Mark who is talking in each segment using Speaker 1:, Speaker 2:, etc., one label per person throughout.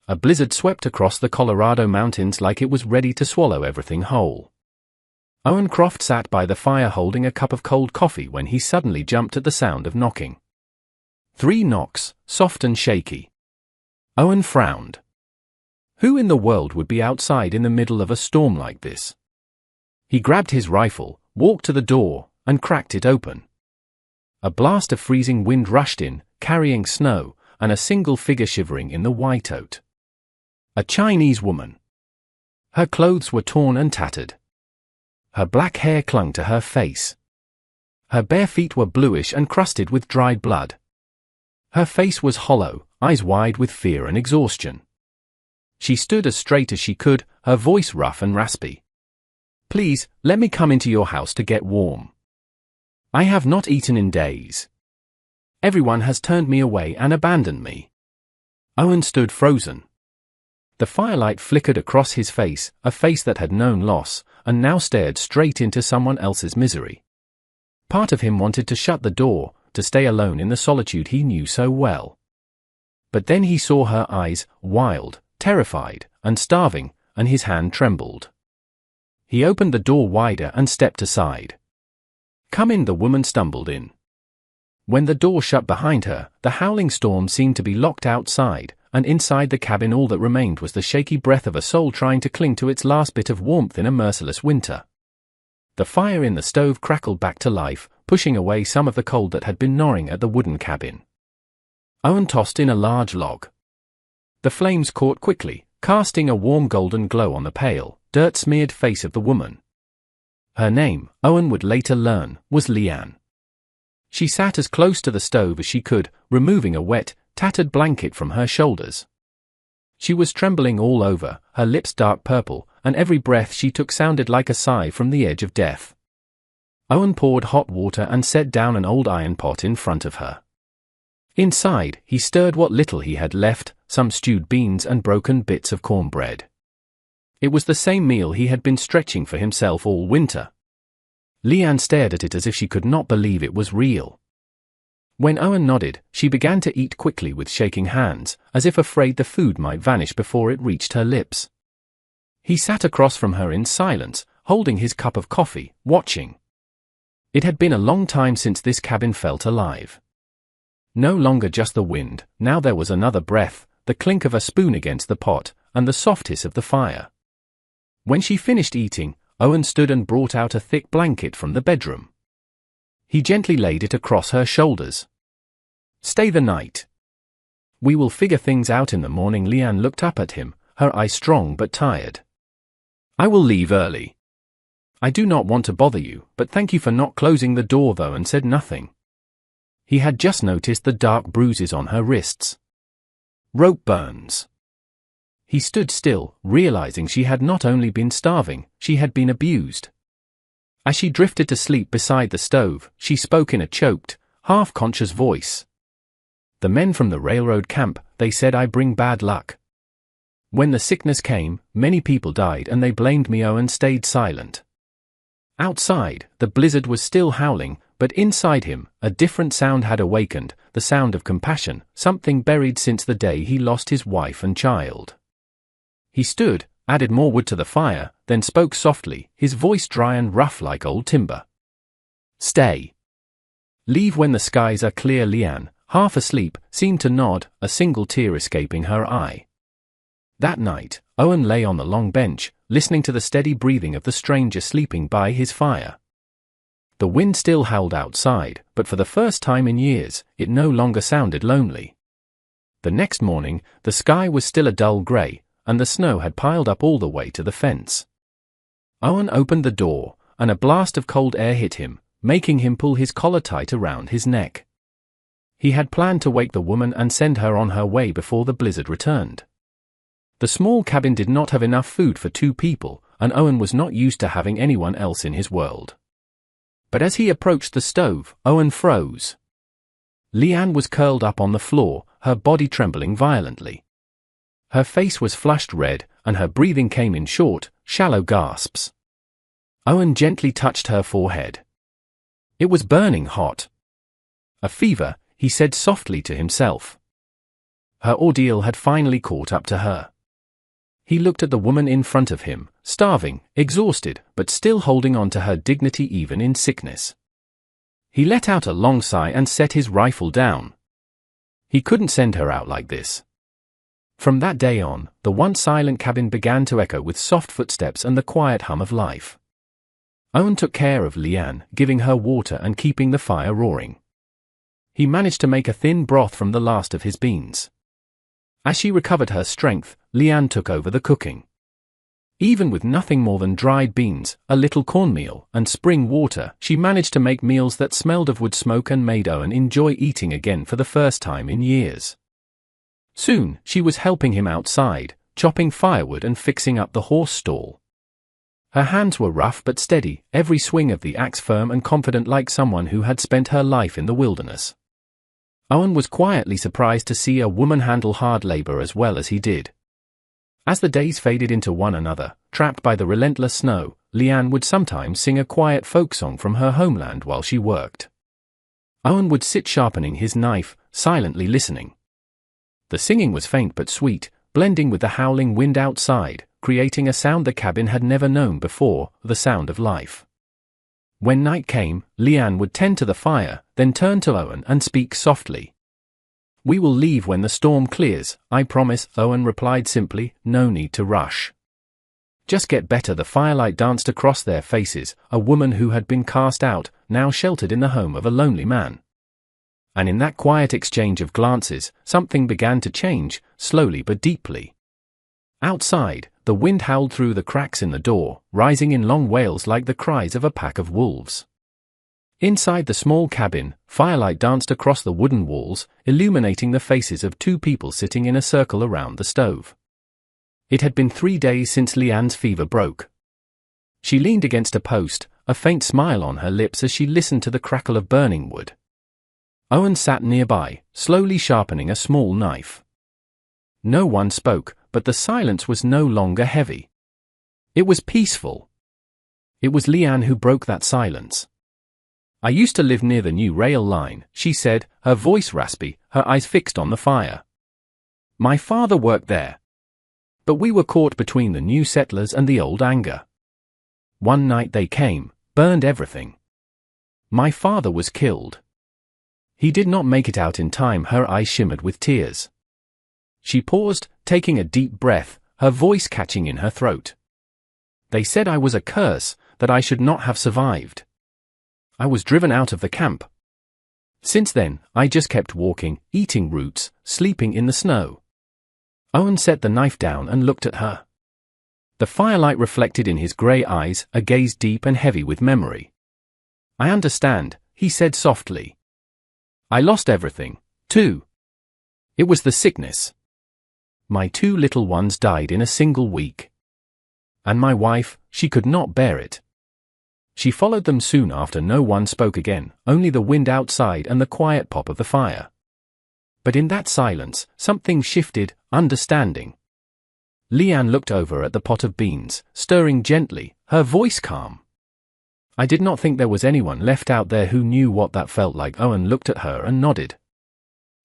Speaker 1: a blizzard swept across the Colorado mountains like it was ready to swallow everything whole. Owen Croft sat by the fire holding a cup of cold coffee when he suddenly jumped at the sound of knocking. 3 knocks, soft and shaky. Owen frowned. Who in the world would be outside in the middle of a storm like this? He grabbed his rifle, walked to the door, and cracked it open. A blast of freezing wind rushed in, carrying snow, and a single figure shivering in the whiteout. A Chinese woman. Her clothes were torn and tattered. Her black hair clung to her face. Her bare feet were bluish and crusted with dried blood. Her face was hollow, eyes wide with fear and exhaustion. She stood as straight as she could, her voice rough and raspy. "Please, let me come into your house to get warm. I have not eaten in days. Everyone has turned me away and abandoned me." Owen stood frozen. The firelight flickered across his face, a face that had known loss, and now stared straight into someone else's misery. Part of him wanted to shut the door, to stay alone in the solitude he knew so well. But then he saw her eyes, wild, terrified, and starving, and his hand trembled. He opened the door wider and stepped aside. "Come in," the woman stumbled in. When the door shut behind her, the howling storm seemed to be locked outside, and inside the cabin all that remained was the shaky breath of a soul trying to cling to its last bit of warmth in a merciless winter. The fire in the stove crackled back to life, pushing away some of the cold that had been gnawing at the wooden cabin. Owen tossed in a large log. The flames caught quickly, casting a warm golden glow on the pale, dirt-smeared face of the woman. Her name, Owen would later learn, was Leanne. She sat as close to the stove as she could, removing a wet, tattered blanket from her shoulders. She was trembling all over, her lips dark purple, and every breath she took sounded like a sigh from the edge of death. Owen poured hot water and set down an old iron pot in front of her. Inside, he stirred what little he had left, some stewed beans and broken bits of cornbread. It was the same meal he had been stretching for himself all winter. Leanne stared at it as if she could not believe it was real. When Owen nodded, she began to eat quickly with shaking hands, as if afraid the food might vanish before it reached her lips. He sat across from her in silence, holding his cup of coffee, watching. It had been a long time since this cabin felt alive. No longer just the wind, now there was another breath, the clink of a spoon against the pot, and the soft hiss of the fire. When she finished eating, Owen stood and brought out a thick blanket from the bedroom. He gently laid it across her shoulders. "Stay the night. We will figure things out in the morning." Leanne looked up at him, her eyes strong but tired. "I will leave early. I do not want to bother you, but thank you for not closing the door." Owen said nothing. He had just noticed the dark bruises on her wrists. Rope burns. He stood still, realizing she had not only been starving, she had been abused. As she drifted to sleep beside the stove, she spoke in a choked, half-conscious voice. "The men from the railroad camp, they said I bring bad luck. When the sickness came, many people died and they blamed me." Owen stayed silent. Outside, the blizzard was still howling, but inside him, a different sound had awakened, the sound of compassion, something buried since the day he lost his wife and child. He stood, added more wood to the fire, then spoke softly, his voice dry and rough like old timber. "Stay. Leave when the skies are clear." Leanne, half asleep, seemed to nod, a single tear escaping her eye. That night, Owen lay on the long bench, listening to the steady breathing of the stranger sleeping by his fire. The wind still howled outside, but for the first time in years, it no longer sounded lonely. The next morning, the sky was still a dull grey, and the snow had piled up all the way to the fence. Owen opened the door, and a blast of cold air hit him, making him pull his collar tight around his neck. He had planned to wake the woman and send her on her way before the blizzard returned. The small cabin did not have enough food for 2 people, and Owen was not used to having anyone else in his world. But as he approached the stove, Owen froze. Leanne was curled up on the floor, her body trembling violently. Her face was flushed red, and her breathing came in short, shallow gasps. Owen gently touched her forehead. It was burning hot. "A fever," he said softly to himself. Her ordeal had finally caught up to her. He looked at the woman in front of him, starving, exhausted, but still holding on to her dignity even in sickness. He let out a long sigh and set his rifle down. He couldn't send her out like this. From that day on, the once silent cabin began to echo with soft footsteps and the quiet hum of life. Owen took care of Leanne, giving her water and keeping the fire roaring. He managed to make a thin broth from the last of his beans. As she recovered her strength, Leanne took over the cooking. Even with nothing more than dried beans, a little cornmeal, and spring water, she managed to make meals that smelled of wood smoke and made Owen enjoy eating again for the first time in years. Soon, she was helping him outside, chopping firewood and fixing up the horse stall. Her hands were rough but steady, every swing of the axe firm and confident like someone who had spent her life in the wilderness. Owen was quietly surprised to see a woman handle hard labor as well as he did. As the days faded into one another, trapped by the relentless snow, Leanne would sometimes sing a quiet folk song from her homeland while she worked. Owen would sit sharpening his knife, silently listening. The singing was faint but sweet, blending with the howling wind outside, creating a sound the cabin had never known before, the sound of life. When night came, Leanne would tend to the fire, then turn to Owen and speak softly. "We will leave when the storm clears, I promise," Owen replied simply, "no need to rush." Just get better. The firelight danced across their faces, a woman who had been cast out, now sheltered in the home of a lonely man. And in that quiet exchange of glances, something began to change, slowly but deeply. Outside, the wind howled through the cracks in the door, rising in long wails like the cries of a pack of wolves. Inside the small cabin, firelight danced across the wooden walls, illuminating the faces of two people sitting in a circle around the stove. It had been 3 days since Leanne's fever broke. She leaned against a post, a faint smile on her lips as she listened to the crackle of burning wood. Owen sat nearby, slowly sharpening a small knife. No one spoke, but the silence was no longer heavy. It was peaceful. It was Leanne who broke that silence. "I used to live near the new rail line," she said, her voice raspy, her eyes fixed on the fire. "My father worked there. But we were caught between the new settlers and the old anger. One night they came, burned everything. My father was killed. He did not make it out in time." Her eyes shimmered with tears. She paused, taking a deep breath, her voice catching in her throat. "They said I was a curse, that I should not have survived. I was driven out of the camp. Since then, I just kept walking, eating roots, sleeping in the snow." Owen set the knife down and looked at her. The firelight reflected in his grey eyes, a gaze deep and heavy with memory. "I understand," he said softly. "I lost everything, too. It was the sickness. My 2 little ones died in a single week. And my wife, she could not bear it. She followed them soon after." No one spoke again, only the wind outside and the quiet pop of the fire. But in that silence, something shifted, understanding. Leanne looked over at the pot of beans, stirring gently, her voice calm. "I did not think there was anyone left out there who knew what that felt like." Owen looked at her and nodded.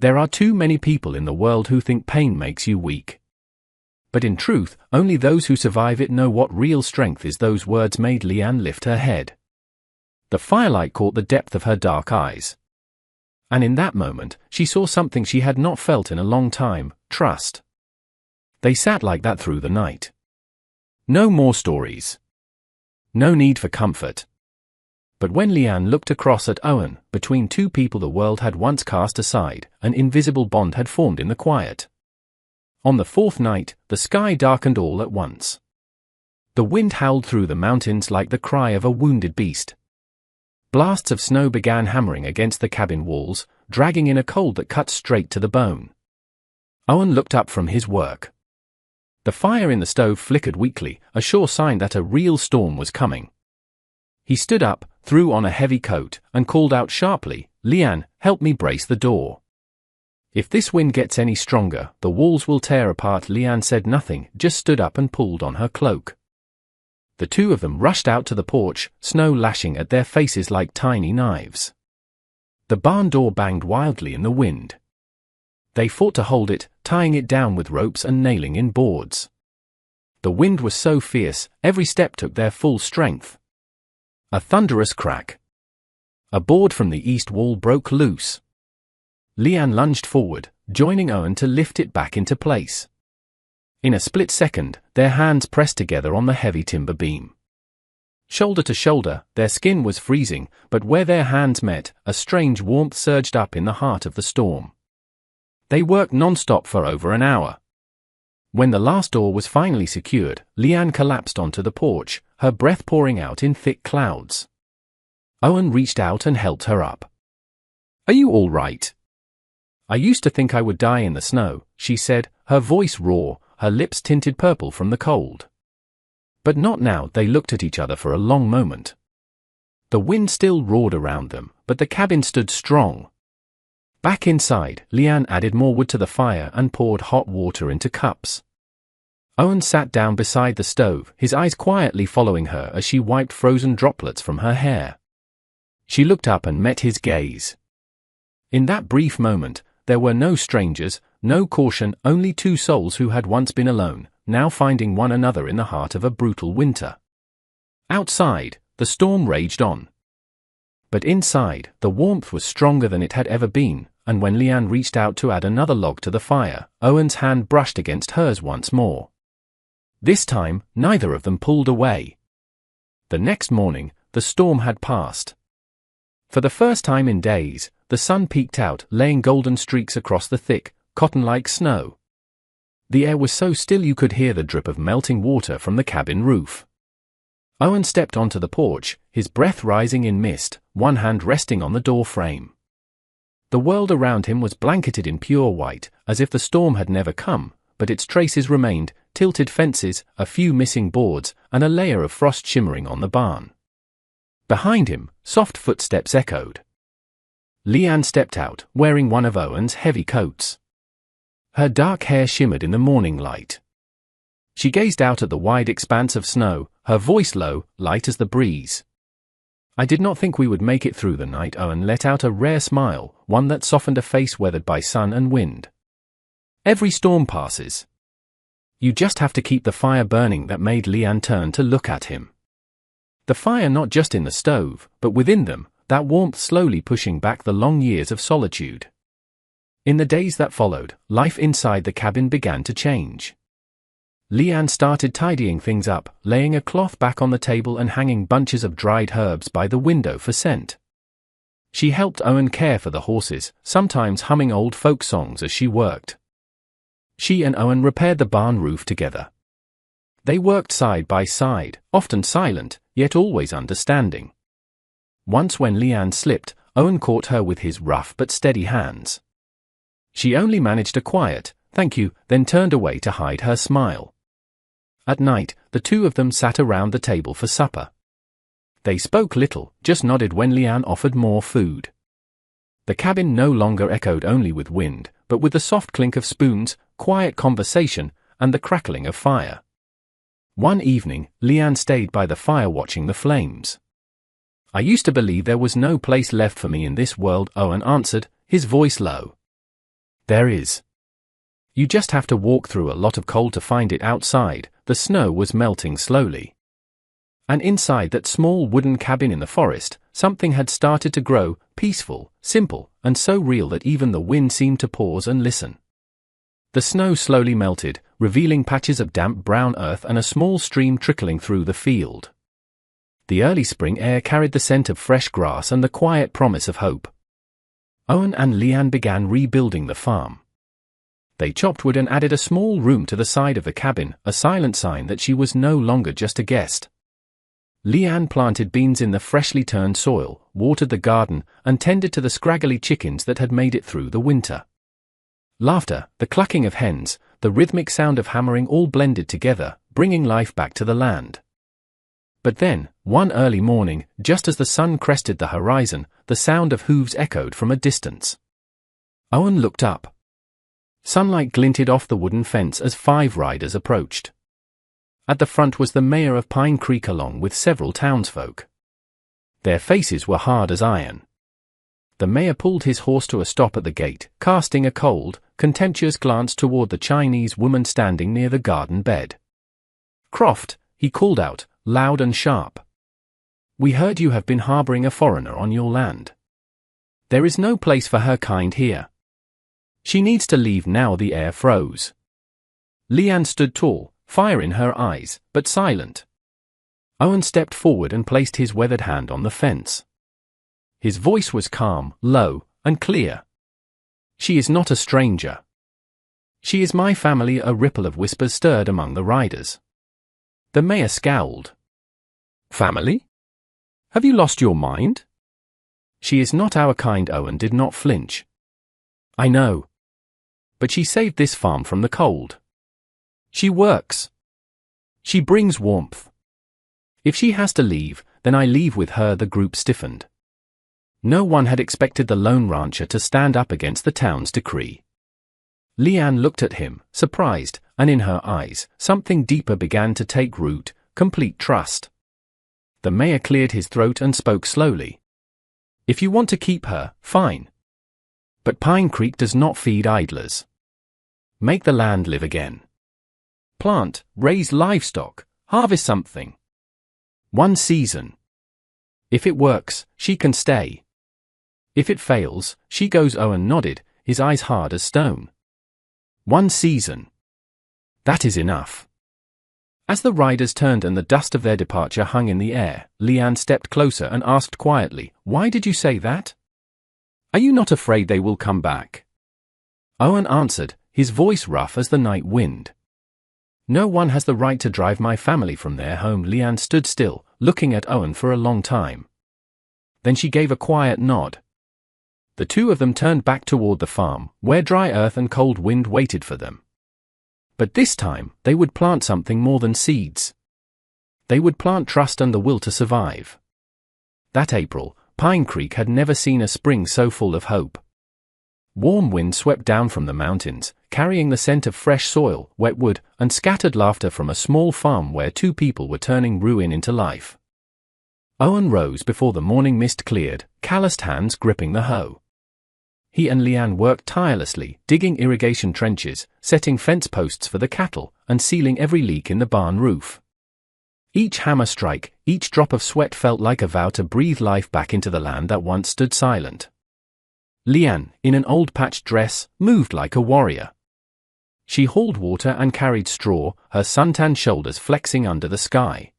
Speaker 1: "There are too many people in the world who think pain makes you weak. But in truth, only those who survive it know what real strength is." Those words made Leanne lift her head. The firelight caught the depth of her dark eyes. And in that moment, she saw something she had not felt in a long time: trust. They sat like that through the night. No more stories. No need for comfort. But when Leanne looked across at Owen, between two people the world had once cast aside, an invisible bond had formed in the quiet. On the 4th night, the sky darkened all at once. The wind howled through the mountains like the cry of a wounded beast. Blasts of snow began hammering against the cabin walls, dragging in a cold that cut straight to the bone. Owen looked up from his work. The fire in the stove flickered weakly, a sure sign that a real storm was coming. He stood up, threw on a heavy coat, and called out sharply, "Leanne, help me brace the door. If this wind gets any stronger, the walls will tear apart." Leanne said nothing, just stood up and pulled on her cloak. The two of them rushed out to the porch, snow lashing at their faces like tiny knives. The barn door banged wildly in the wind. They fought to hold it, tying it down with ropes and nailing in boards. The wind was so fierce, every step took their full strength. A thunderous crack. A board from the east wall broke loose. Leanne lunged forward, joining Owen to lift it back into place. In a split second, their hands pressed together on the heavy timber beam. Shoulder to shoulder, their skin was freezing, but where their hands met, a strange warmth surged up in the heart of the storm. They worked non-stop for over an hour. When the last door was finally secured, Leanne collapsed onto the porch, her breath pouring out in thick clouds. Owen reached out and helped her up. "Are you all right?" "I used to think I would die in the snow," she said, her voice raw, her lips tinted purple from the cold. But not now. They looked at each other for a long moment. The wind still roared around them, but the cabin stood strong. Back inside, Leanne added more wood to the fire and poured hot water into cups. Owen sat down beside the stove, his eyes quietly following her as she wiped frozen droplets from her hair. She looked up and met his gaze. In that brief moment, there were no strangers, no caution, only two souls who had once been alone, now finding one another in the heart of a brutal winter. Outside, the storm raged on. But inside, the warmth was stronger than it had ever been, and when Leanne reached out to add another log to the fire, Owen's hand brushed against hers once more. This time, neither of them pulled away. The next morning, the storm had passed. For the first time in days, the sun peeked out, laying golden streaks across the thick, cotton-like snow. The air was so still you could hear the drip of melting water from the cabin roof. Owen stepped onto the porch, his breath rising in mist, one hand resting on the door frame. The world around him was blanketed in pure white, as if the storm had never come, but its traces remained: tilted fences, a few missing boards, and a layer of frost shimmering on the barn. Behind him, soft footsteps echoed. Leanne stepped out, wearing one of Owen's heavy coats. Her dark hair shimmered in the morning light. She gazed out at the wide expanse of snow, her voice low, light as the breeze. "I did not think we would make it through the night." Owen let out a rare smile, one that softened a face weathered by sun and wind. "Every storm passes. You just have to keep the fire burning." That made Leanne turn to look at him. The fire not just in the stove, but within them, that warmth slowly pushing back the long years of solitude. In the days that followed, life inside the cabin began to change. Leanne started tidying things up, laying a cloth back on the table and hanging bunches of dried herbs by the window for scent. She helped Owen care for the horses, sometimes humming old folk songs as she worked. She and Owen repaired the barn roof together. They worked side by side, often silent, yet always understanding. Once when Leanne slipped, Owen caught her with his rough but steady hands. She only managed a quiet, "Thank you," then turned away to hide her smile. At night, the two of them sat around the table for supper. They spoke little, just nodded when Leanne offered more food. The cabin no longer echoed only with wind, but with the soft clink of spoons, quiet conversation, and the crackling of fire. One evening, Leanne stayed by the fire watching the flames. "I used to believe there was no place left for me in this world," Owen answered, his voice low. "There is. You just have to walk through a lot of cold to find it." Outside, the snow was melting slowly. And inside that small wooden cabin in the forest, something had started to grow, peaceful, simple, and so real that even the wind seemed to pause and listen. The snow slowly melted, revealing patches of damp brown earth and a small stream trickling through the field. The early spring air carried the scent of fresh grass and the quiet promise of hope. Owen and Leanne began rebuilding the farm. They chopped wood and added a small room to the side of the cabin, a silent sign that she was no longer just a guest. Leanne planted beans in the freshly turned soil, watered the garden, and tended to the scraggly chickens that had made it through the winter. Laughter, the clucking of hens, the rhythmic sound of hammering all blended together, bringing life back to the land. But then, one early morning, just as the sun crested the horizon, the sound of hooves echoed from a distance. Owen looked up. Sunlight glinted off the wooden fence as 5 riders approached. At the front was the mayor of Pine Creek along with several townsfolk. Their faces were hard as iron. The mayor pulled his horse to a stop at the gate, casting a cold, contemptuous glance toward the Chinese woman standing near the garden bed. "Croft," he called out, loud and sharp. "We heard you have been harboring a foreigner on your land. There is no place for her kind here. She needs to leave now." The air froze. Leanne stood tall, fire in her eyes, but silent. Owen stepped forward and placed his weathered hand on the fence. His voice was calm, low, and clear. "She is not a stranger. She is my family." A ripple of whispers stirred among the riders. The mayor scowled. "Family? Have you lost your mind?" "She is not our kind." Owen did not flinch. "I know. But she saved this farm from the cold. She works. She brings warmth. If she has to leave, then I leave with her." The group stiffened. No one had expected the lone rancher to stand up against the town's decree. Leanne looked at him, surprised, and in her eyes, something deeper began to take root, complete trust. The mayor cleared his throat and spoke slowly. "If you want to keep her, fine. But Pine Creek does not feed idlers. Make the land live again. Plant, raise livestock, harvest something. One season. If it works, she can stay. If it fails, she goes." Owen nodded, his eyes hard as stone. "One season. That is enough." As the riders turned and the dust of their departure hung in the air, Leanne stepped closer and asked quietly, "Why did you say that? Are you not afraid they will come back?" Owen answered, his voice rough as the night wind. "No one has the right to drive my family from their home." Leanne stood still, looking at Owen for a long time. Then she gave a quiet nod. The two of them turned back toward the farm, where dry earth and cold wind waited for them. But this time, they would plant something more than seeds. They would plant trust and the will to survive. That April, Pine Creek had never seen a spring so full of hope. Warm wind swept down from the mountains, carrying the scent of fresh soil, wet wood, and scattered laughter from a small farm where two people were turning ruin into life. Owen rose before the morning mist cleared, calloused hands gripping the hoe. He and Leanne worked tirelessly, digging irrigation trenches, setting fence posts for the cattle, and sealing every leak in the barn roof. Each hammer strike, each drop of sweat felt like a vow to breathe life back into the land that once stood silent. Leanne, in an old patched dress, moved like a warrior. She hauled water and carried straw, her suntanned shoulders flexing under the sky.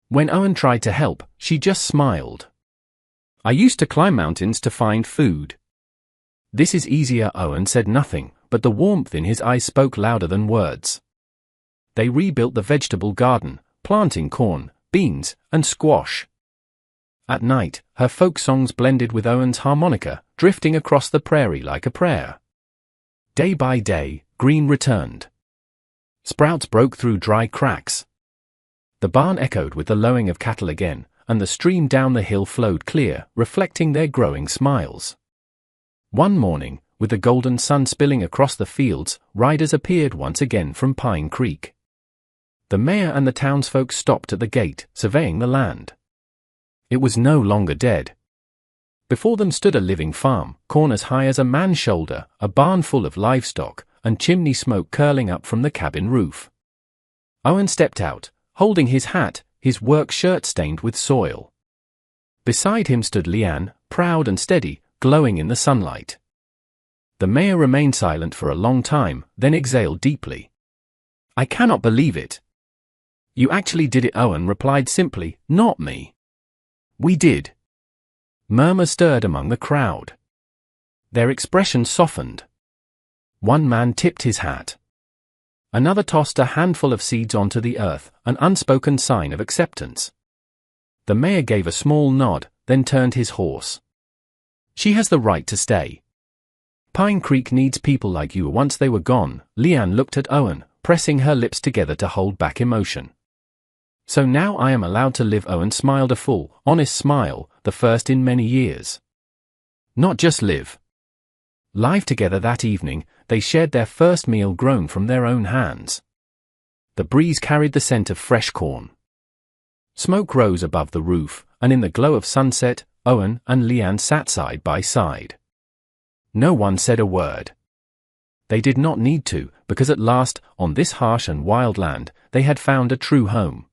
Speaker 1: When Owen tried to help, she just smiled. "I used to climb mountains to find food. This is easier." Owen said nothing, but the warmth in his eyes spoke louder than words. They rebuilt the vegetable garden, planting corn, beans, and squash. At night, her folk songs blended with Owen's harmonica, drifting across the prairie like a prayer. Day by day, green returned. Sprouts broke through dry cracks. The barn echoed with the lowing of cattle again, and the stream down the hill flowed clear, reflecting their growing smiles. One morning, with the golden sun spilling across the fields, riders appeared once again from Pine Creek. The mayor and the townsfolk stopped at the gate, surveying the land. It was no longer dead. Before them stood a living farm, corn as high as a man's shoulder, a barn full of livestock, and chimney smoke curling up from the cabin roof. Owen stepped out, holding his hat, his work shirt stained with soil. Beside him stood Leanne, proud and steady, glowing in the sunlight. The mayor remained silent for a long time, then exhaled deeply. "I cannot believe it." "You actually did it," Owen replied simply, "not me." "We did." Murmurs stirred among the crowd. Their expressions softened. One man tipped his hat. Another tossed a handful of seeds onto the earth, an unspoken sign of acceptance. The mayor gave a small nod, then turned his horse. "She has the right to stay. Pine Creek needs people like you." Once they were gone, Leanne looked at Owen, pressing her lips together to hold back emotion. "So now I am allowed to live." Owen smiled a full, honest smile, the first in many years. Not just live. Live together. That evening, they shared their first meal grown from their own hands. The breeze carried the scent of fresh corn. Smoke rose above the roof, and in the glow of sunset, Owen and Leanne sat side by side. No one said a word. They did not need to, because at last, on this harsh and wild land, they had found a true home.